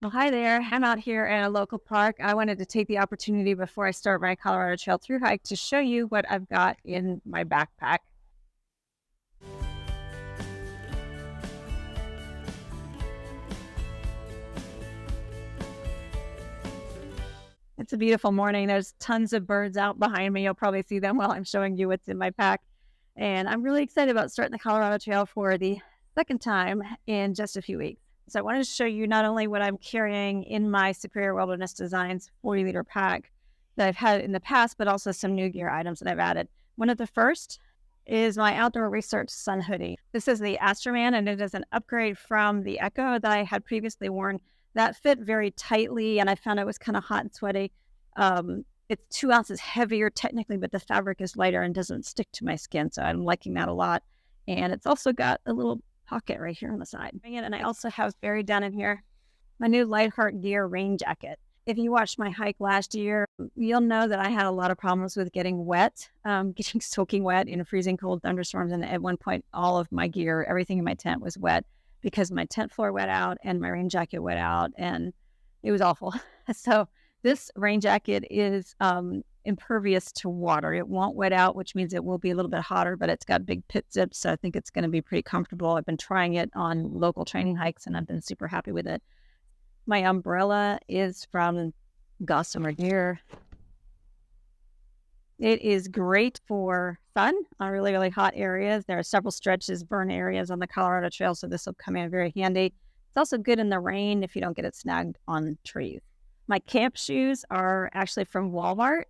Well, hi there. I'm out here at a local park. I wanted to take the opportunity before I start my Colorado Trail through hike to show you what I've got in my backpack. It's a beautiful morning. There's tons of birds out behind me. You'll probably see them while I'm showing you what's in my pack. And I'm really excited about starting the Colorado Trail for the second time in just a few weeks. So I wanted to show you not only what I'm carrying in my Superior Wilderness Designs 40-liter pack that I've had in the past, but also some new gear items that I've added. One of the first is my Outdoor Research Sun Hoodie. This is the Astroman, and it is an upgrade from the Echo that I had previously worn. That fit very tightly, and I found it was kind of hot and sweaty. It's 2 ounces heavier technically, but the fabric is lighter and doesn't stick to my skin, so I'm liking that a lot. And it's also got a little pocket right here on the side. And I also have buried down in here my new LightHeart Gear rain jacket. If you watched my hike last year, you'll know that I had a lot of problems with getting wet, getting soaking wet in freezing cold thunderstorms. And at one point, all of my gear, everything in my tent was wet because my tent floor wet out and my rain jacket wet out, and it was awful. So this rain jacket is impervious to water. It won't wet out, which means it will be a little bit hotter, but it's got big pit zips, so I think it's going to be pretty comfortable. I've been trying it on local training hikes, and I've been super happy with it. My umbrella is from Gossamer Gear. It is great for sun on really, really hot areas. There are several stretches, burn areas on the Colorado Trail, so this will come in very handy. It's also good in the rain if you don't get it snagged on trees. My camp shoes are actually from Walmart.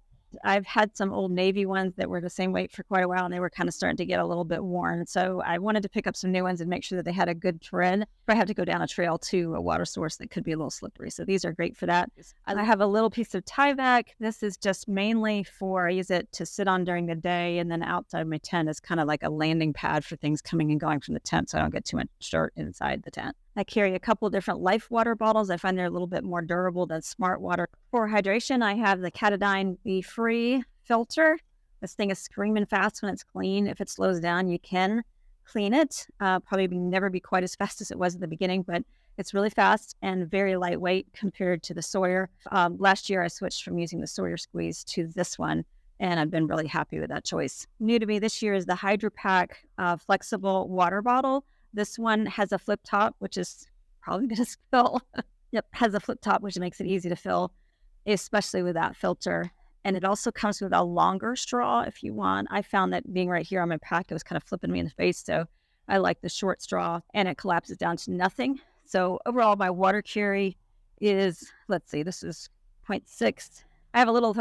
I've had some Old Navy ones that were the same weight for quite a while, and they were kind of starting to get a little bit worn. So I wanted to pick up some new ones and make sure that they had a good tread. If I have to go down a trail to a water source that could be a little slippery. So these are great for that. I have a little piece of Tyvek. This is just mainly for, I use it to sit on during the day, and then outside my tent is kind of like a landing pad for things coming and going from the tent, so I don't get too much dirt inside the tent. I carry a couple of different Life water bottles. I find they're a little bit more durable than Smart Water. For hydration, I have the Katadyn Be Free filter. This thing is screaming fast when it's clean. If it slows down, you can clean it. Probably never be quite as fast as it was at the beginning, but it's really fast and very lightweight compared to the Sawyer. Last year, I switched from using the Sawyer Squeeze to this one, and I've been really happy with that choice. New to me this year is the Hydro Pack flexible water bottle. This one has a flip top, which is probably going to fill. Yep, has a flip top, which makes it easy to fill, especially with that filter. And it also comes with a longer straw if you want. I found that being right here on my pack, it was kind of flipping me in the face. So I like the short straw, and it collapses down to nothing. So overall, my water carry is, let's see, this is 0.6. I have a little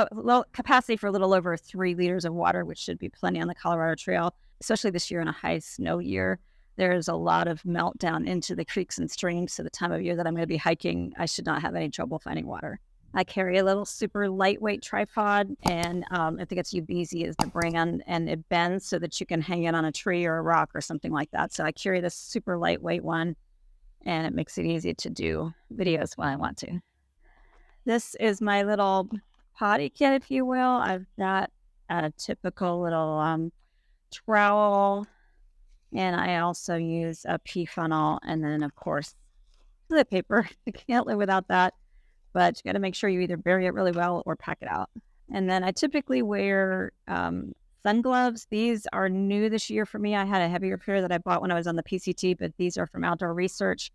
capacity for a little over 3 liters of water, which should be plenty on the Colorado Trail, especially this year in a high snow year. There's a lot of melt down into the creeks and streams. So the time of year that I'm going to be hiking, I should not have any trouble finding water. I carry a little super lightweight tripod, and I think it's 𝐒𝐵𝐲 is the brand, and it bends so that you can hang it on a tree or a rock or something like that. So I carry this super lightweight one, and it makes it easy to do videos when I want to. This is my little potty kit, if you will. I've got a typical little trowel, and I also use a pee funnel, and then, of course, toilet paper. You can't live without that, but you got to make sure you either bury it really well or pack it out. And then I typically wear sun gloves. These are new this year for me. I had a heavier pair that I bought when I was on the PCT, but these are from Outdoor Research.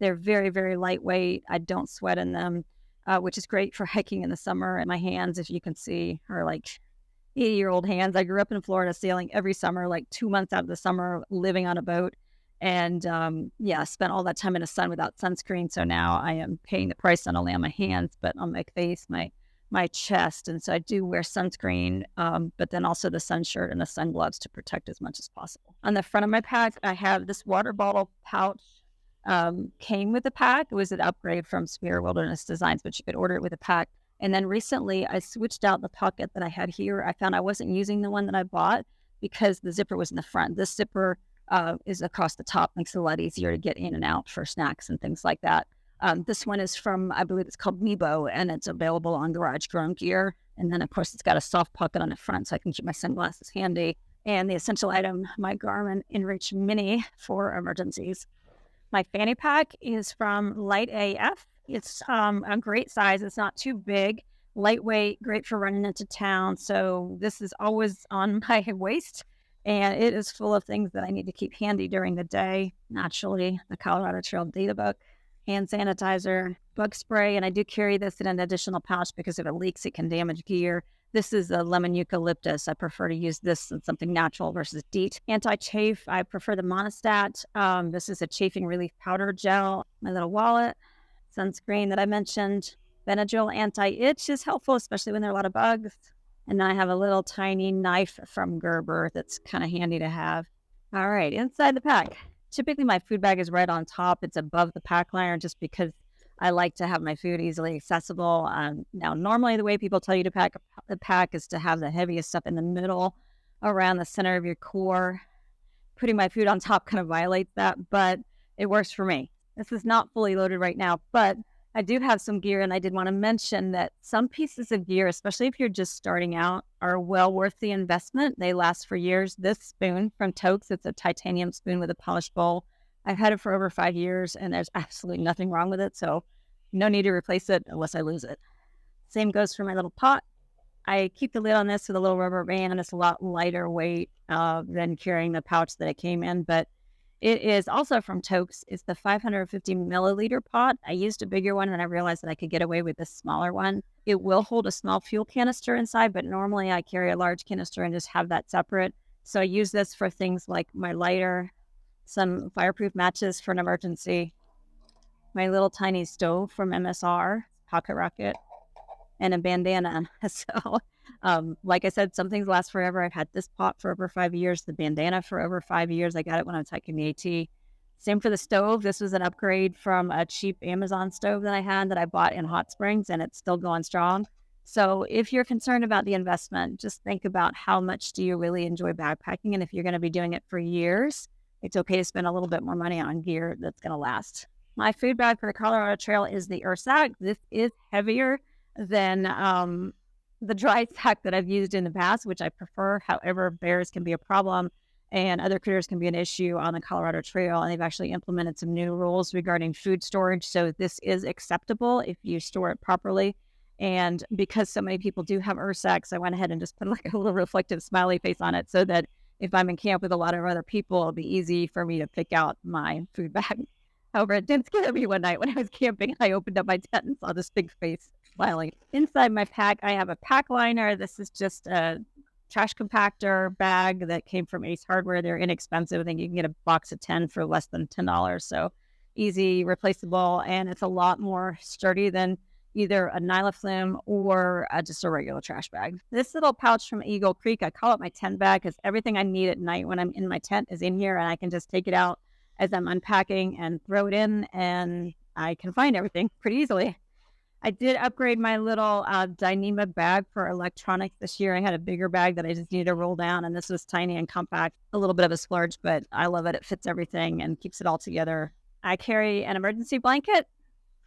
They're very, very lightweight. I don't sweat in them, which is great for hiking in the summer. And my hands, if you can see, are like 80-year-old hands. I grew up in Florida sailing every summer, like 2 months out of the summer, living on a boat. And spent all that time in the sun without sunscreen. So now I am paying the price not only on my hands, but on my face, my chest. And so I do wear sunscreen, but then also the sun shirt and the sun gloves to protect as much as possible. On the front of my pack, I have this water bottle pouch. Came with the pack. It was an upgrade from Superior Wilderness Designs, but you could order it with a pack. And then recently I switched out the pocket that I had here. I found I wasn't using the one that I bought because the zipper was in the front. This zipper is across the top, makes it a lot easier to get in and out for snacks and things like that. This one is from, I believe it's called Nebo, and it's available on Garage Grown Gear. And then, of course, it's got a soft pocket on the front so I can keep my sunglasses handy. And the essential item, my Garmin InReach Mini for emergencies. My fanny pack is from Light AF. It's a great size. It's not too big, lightweight, great for running into town. So this is always on my waist, and it is full of things that I need to keep handy during the day. Naturally, the Colorado Trail data book, hand sanitizer, bug spray, and I do carry this in an additional pouch because if it leaks, it can damage gear. This is a lemon eucalyptus. I prefer to use this in something natural versus DEET. Anti-chafe, I prefer the Monostat. This is a chafing relief powder gel. My little wallet, sunscreen that I mentioned. Benadryl anti-itch is helpful, especially when there are a lot of bugs. And then I have a little tiny knife from Gerber that's kind of handy to have. All right, inside the pack. Typically, my food bag is right on top. It's above the pack liner just because I like to have my food easily accessible. Now, normally the way people tell you to pack a pack is to have the heaviest stuff in the middle around the center of your core. Putting my food on top kind of violates that, but it works for me. This is not fully loaded right now, but I do have some gear, and I did want to mention that some pieces of gear, especially if you're just starting out, are well worth the investment. They last for years. This spoon from Toaks, it's a titanium spoon with a polished bowl. I've had it for over 5 years, and there's absolutely nothing wrong with it, so no need to replace it unless I lose it. Same goes for my little pot. I keep the lid on this with a little rubber band. It's a lot lighter weight than carrying the pouch that it came in, but it is also from Toaks. It's the 550 milliliter pot. I used a bigger one, and I realized that I could get away with this smaller one. It will hold a small fuel canister inside, but normally I carry a large canister and just have that separate. So I use this for things like my lighter, some fireproof matches for an emergency, my little tiny stove from MSR, Pocket Rocket, and a bandana. So, like I said, some things last forever. I've had this pot for over 5 years, the bandana for over 5 years. I got it when I was hiking the AT. Same for the stove. This was an upgrade from a cheap Amazon stove that I had that I bought in Hot Springs, and it's still going strong. So if you're concerned about the investment, just think about how much do you really enjoy backpacking, and if you're going to be doing it for years, it's okay to spend a little bit more money on gear that's going to last. My food bag for the Colorado Trail is the Ursack. This is heavier than the dry sack that I've used in the past, which I prefer. However, bears can be a problem and other critters can be an issue on the Colorado Trail. And they've actually implemented some new rules regarding food storage. So this is acceptable if you store it properly. And because so many people do have Ursacks, I went ahead and just put like a little reflective smiley face on it so that if I'm in camp with a lot of other people, it'll be easy for me to pick out my food bag. However, it did scare me one night when I was camping. I opened up my tent and saw this big face smiling. Inside my pack, I have a pack liner. This is just a trash compactor bag that came from Ace Hardware. They're inexpensive. I think you can get a box of 10 for less than $10. So easy, replaceable, and it's a lot more sturdy than either a Nylaflume or just a regular trash bag. This little pouch from Eagle Creek, I call it my tent bag because everything I need at night when I'm in my tent is in here, and I can just take it out as I'm unpacking and throw it in, and I can find everything pretty easily. I did upgrade my little Dyneema bag for electronics this year. I had a bigger bag that I just needed to roll down, and this was tiny and compact, a little bit of a splurge, but I love it. It fits everything and keeps it all together. I carry an emergency blanket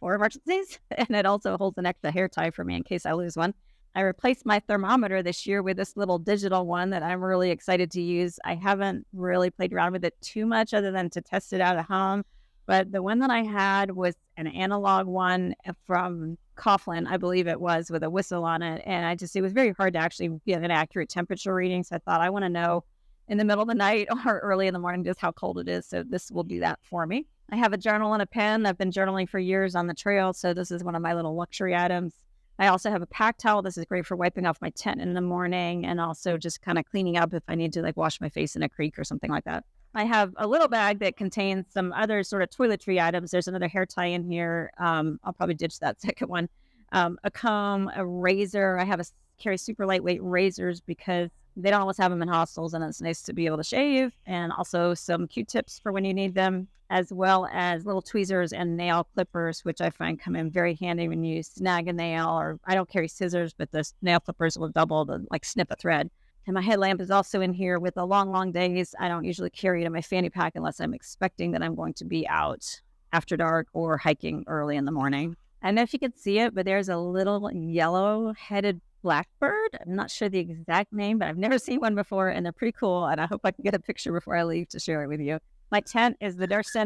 for emergencies, and it also holds an extra hair tie for me in case I lose one. I replaced my thermometer this year with this little digital one that I'm really excited to use. I haven't really played around with it too much other than to test it out at home. But the one that I had was an analog one from Coughlin, I believe it was, with a whistle on it. And it was very hard to actually get an accurate temperature reading. So I thought I want to know in the middle of the night or early in the morning just how cold it is. So this will do that for me. I have a journal and a pen. I've been journaling for years on the trail. So this is one of my little luxury items. I also have a pack towel. This is great for wiping off my tent in the morning and also just kind of cleaning up if I need to like wash my face in a creek or something like that. I have a little bag that contains some other sort of toiletry items. There's another hair tie in here. I'll probably ditch that second one. A comb, a razor. I carry super lightweight razors because they don't always have them in hostels, and it's nice to be able to shave, and also some Q-tips for when you need them, as well as little tweezers and nail clippers, which I find come in very handy when you snag a nail, or I don't carry scissors, but the nail clippers will double to like snip a thread. And my headlamp is also in here. With the long days, I don't usually carry it in my fanny pack unless I'm expecting that I'm going to be out after dark or hiking early in the morning. I don't know if you can see it, but there's a little yellow-headed blackbird. I'm not sure the exact name, but I've never seen one before, and they're pretty cool, and I hope I can get a picture before I leave to share it with you. My tent is the Deuce.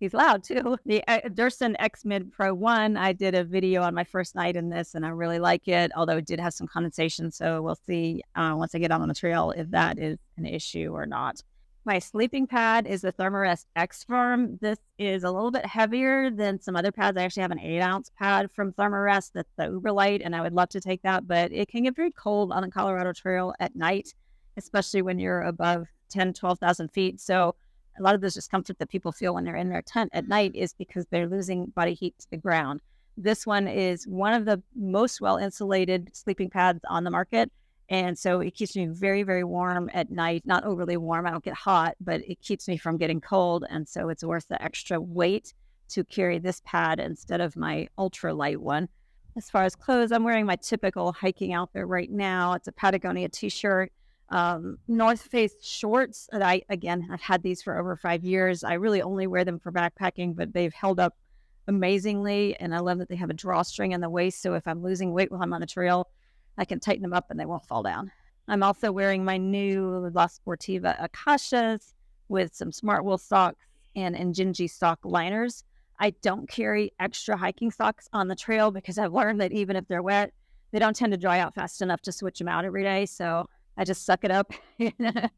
He's loud too. The Durson X Mid Pro 1, I did a video on my first night in this, and I really like it, although it did have some condensation, so we'll see once I get out on the trail if that is an issue or not. My sleeping pad is the Thermarest X Firm. This is a little bit heavier than some other pads. I actually have an 8-ounce pad from Thermarest that's the ultralight, and I would love to take that, but it can get very cold on the Colorado Trail at night, especially when you're above 10, 12,000 feet. So a lot of this discomfort that people feel when they're in their tent at night is because they're losing body heat to the ground. This one is one of the most well-insulated sleeping pads on the market. And so it keeps me very, very warm at night. Not overly warm. I don't get hot, but it keeps me from getting cold. And so it's worth the extra weight to carry this pad instead of my ultralight one. As far as clothes, I'm wearing my typical hiking outfit right now. It's a Patagonia t-shirt. North Face shorts that I've had these for over 5 years. I really only wear them for backpacking, but they've held up amazingly. And I love that they have a drawstring in the waist. So if I'm losing weight while I'm on the trail, I can tighten them up and they won't fall down. I'm also wearing my new La Sportiva Akashas with some smart wool socks and Gingy sock liners. I don't carry extra hiking socks on the trail because I've learned that even if they're wet, they don't tend to dry out fast enough to switch them out every day. So I just suck it up and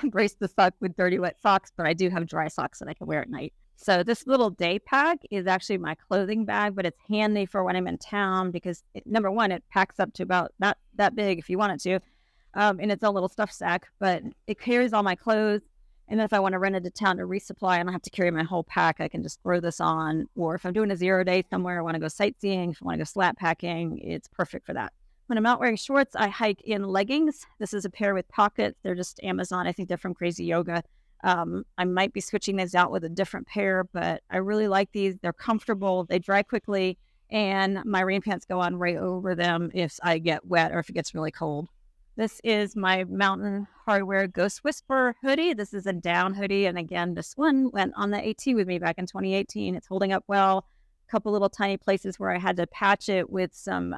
embrace the suck with dirty, wet socks, but I do have dry socks that I can wear at night. So this little day pack is actually my clothing bag, but it's handy for when I'm in town because, number one, it packs up to about that big if you want it to, in its own little stuff sack, but it carries all my clothes. And then if I want to run into town to resupply, I don't have to carry my whole pack. I can just throw this on. Or if I'm doing a 0-day somewhere, I want to go sightseeing, if I want to go slat packing, it's perfect for that. When I'm out wearing shorts, I hike in leggings. This is a pair with pockets. They're just Amazon. I think they're from Crazy Yoga. I might be switching these out with a different pair, but I really like these. They're comfortable. They dry quickly, and my rain pants go on right over them if I get wet or if it gets really cold. This is my Mountain Hardwear Ghost Whisper hoodie. This is a down hoodie, and again, this one went on the AT with me back in 2018. It's holding up well. A couple little tiny places where I had to patch it with some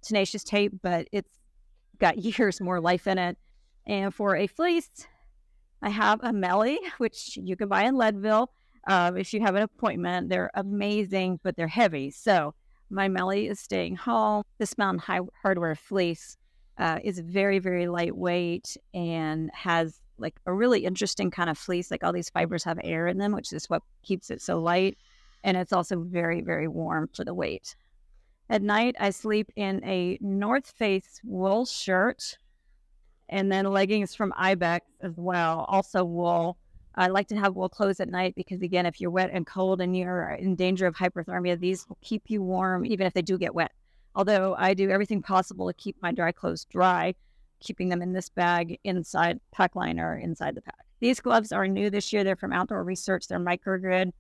tenacious tape, but it's got years more life in it. And for a fleece, I have a Melly, which you can buy in Leadville if you have an appointment. They're amazing, but they're heavy. So my Melly is staying home. This Mountain Hardwear fleece is very, very lightweight and has like a really interesting kind of fleece. Like all these fibers have air in them, which is what keeps it so light. And it's also very, very warm for the weight. At night, I sleep in a North Face wool shirt and then leggings from Ibex as well, also wool. I like to have wool clothes at night because, again, if you're wet and cold and you're in danger of hypothermia, these will keep you warm even if they do get wet. Although I do everything possible to keep my dry clothes dry, keeping them in this bag inside pack liner inside the pack. These gloves are new this year. They're from Outdoor Research. They're microgrid.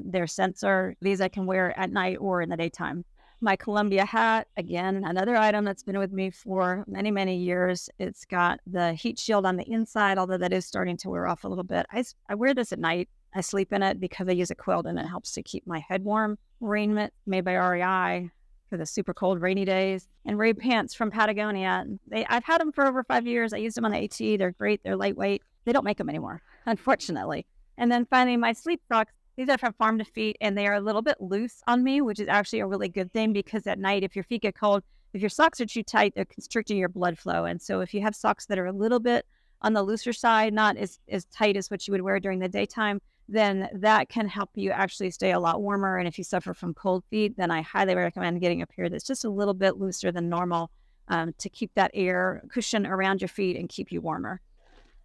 They're sensor. These I can wear at night or in the daytime. My Columbia hat, again, another item that's been with me for many, many years. It's got the heat shield on the inside, although that is starting to wear off a little bit. I wear this at night. I sleep in it because I use a quilt and it helps to keep my head warm. Rain mitt made by REI for the super cold rainy days. And rain pants from Patagonia. I've had them for over 5 years. I used them on the AT. They're great. They're lightweight. They don't make them anymore, unfortunately. And then finally, my sleep socks. These are from Farm to Feet, and they are a little bit loose on me, which is actually a really good thing because at night, if your feet get cold, if your socks are too tight, they're constricting your blood flow. And so if you have socks that are a little bit on the looser side, not as tight as what you would wear during the daytime, then that can help you actually stay a lot warmer. And if you suffer from cold feet, then I highly recommend getting a pair that's just a little bit looser than normal to keep that air cushion around your feet and keep you warmer.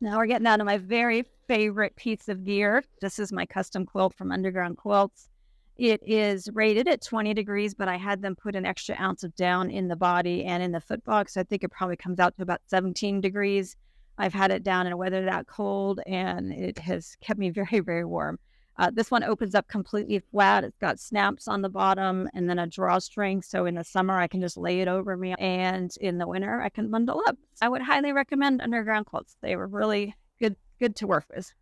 Now we're getting down to my very favorite piece of gear. This is my custom quilt from Underground Quilts. It is rated at 20 degrees, but I had them put an extra ounce of down in the body and in the foot box. I think it probably comes out to about 17 degrees. I've had it down in a weather that cold, and it has kept me very, very warm. This one opens up completely flat. It's got snaps on the bottom and then a drawstring. So in the summer, I can just lay it over me. And in the winter, I can bundle up. I would highly recommend Underground Quilts. They were really good to work with.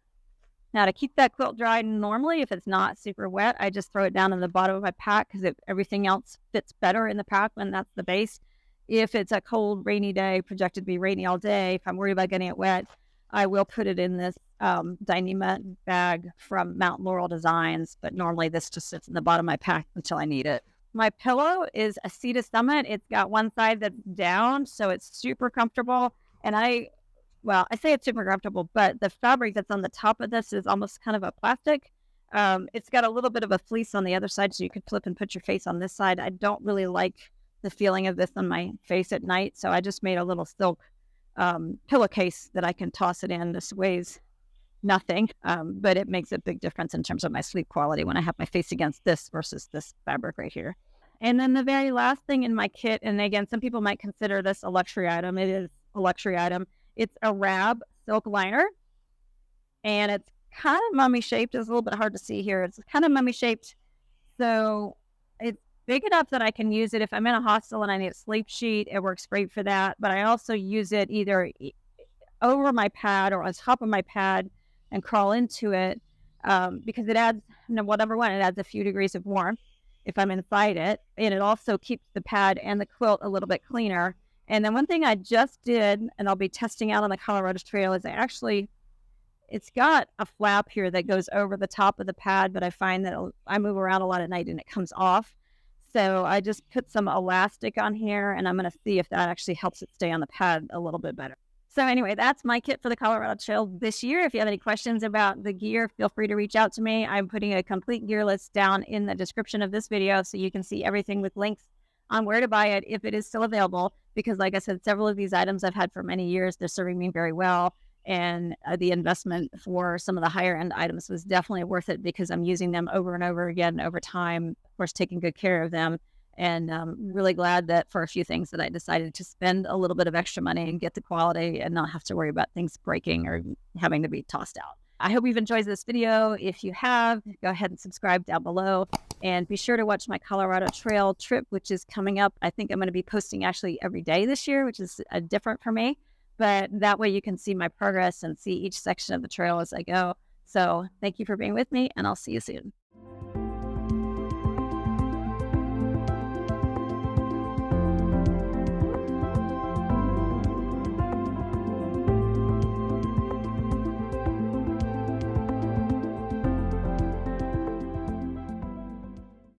Now, to keep that quilt dry, normally, if it's not super wet, I just throw it down in the bottom of my pack because everything else fits better in the pack when that's the base. If it's a cold, rainy day, projected to be rainy all day, if I'm worried about getting it wet, I will put it in this Dyneema bag from Mount Laurel Designs, but normally this just sits in the bottom of my pack until I need it. My pillow is a Sea to Summit. It's got one side that's down, so it's super comfortable. And I say it's super comfortable, but the fabric that's on the top of this is almost kind of a plastic. It's got a little bit of a fleece on the other side, so you could flip and put your face on this side. I don't really like the feeling of this on my face at night, so I just made a little silk pillowcase that I can toss it in. This weighs nothing, but it makes a big difference in terms of my sleep quality when I have my face against this versus this fabric right here. And then the very last thing in my kit, and again, some people might consider this a luxury item. It is a luxury item. It's a Rab silk liner, and it's kind of mummy shaped. It's a little bit hard to see here. It's kind of mummy shaped, so it's big enough that I can use it if I'm in a hostel and I need a sleep sheet. It works great for that, but I also use it either over my pad or on top of my pad and crawl into it because it adds, number one, it adds a few degrees of warmth if I'm inside it, and it also keeps the pad and the quilt a little bit cleaner. And then one thing I just did, and I'll be testing out on the Colorado Trail, is it's got a flap here that goes over the top of the pad, but I find that I move around a lot at night and it comes off. So I just put some elastic on here, and I'm going to see if that actually helps it stay on the pad a little bit better. So anyway, that's my kit for the Colorado Trail this year. If you have any questions about the gear, feel free to reach out to me. I'm putting a complete gear list down in the description of this video so you can see everything with links on where to buy it if it is still available. Because like I said, several of these items I've had for many years. They're serving me very well. And the investment for some of the higher end items was definitely worth it because I'm using them over and over again over time, of course, taking good care of them. And really glad that for a few things that I decided to spend a little bit of extra money and get the quality and not have to worry about things breaking or having to be tossed out. I hope you've enjoyed this video. If you have, go ahead and subscribe down below. And be sure to watch my Colorado Trail trip, which is coming up. I think I'm going to be posting actually every day this year, which is different for me. But that way you can see my progress and see each section of the trail as I go. So thank you for being with me, and I'll see you soon.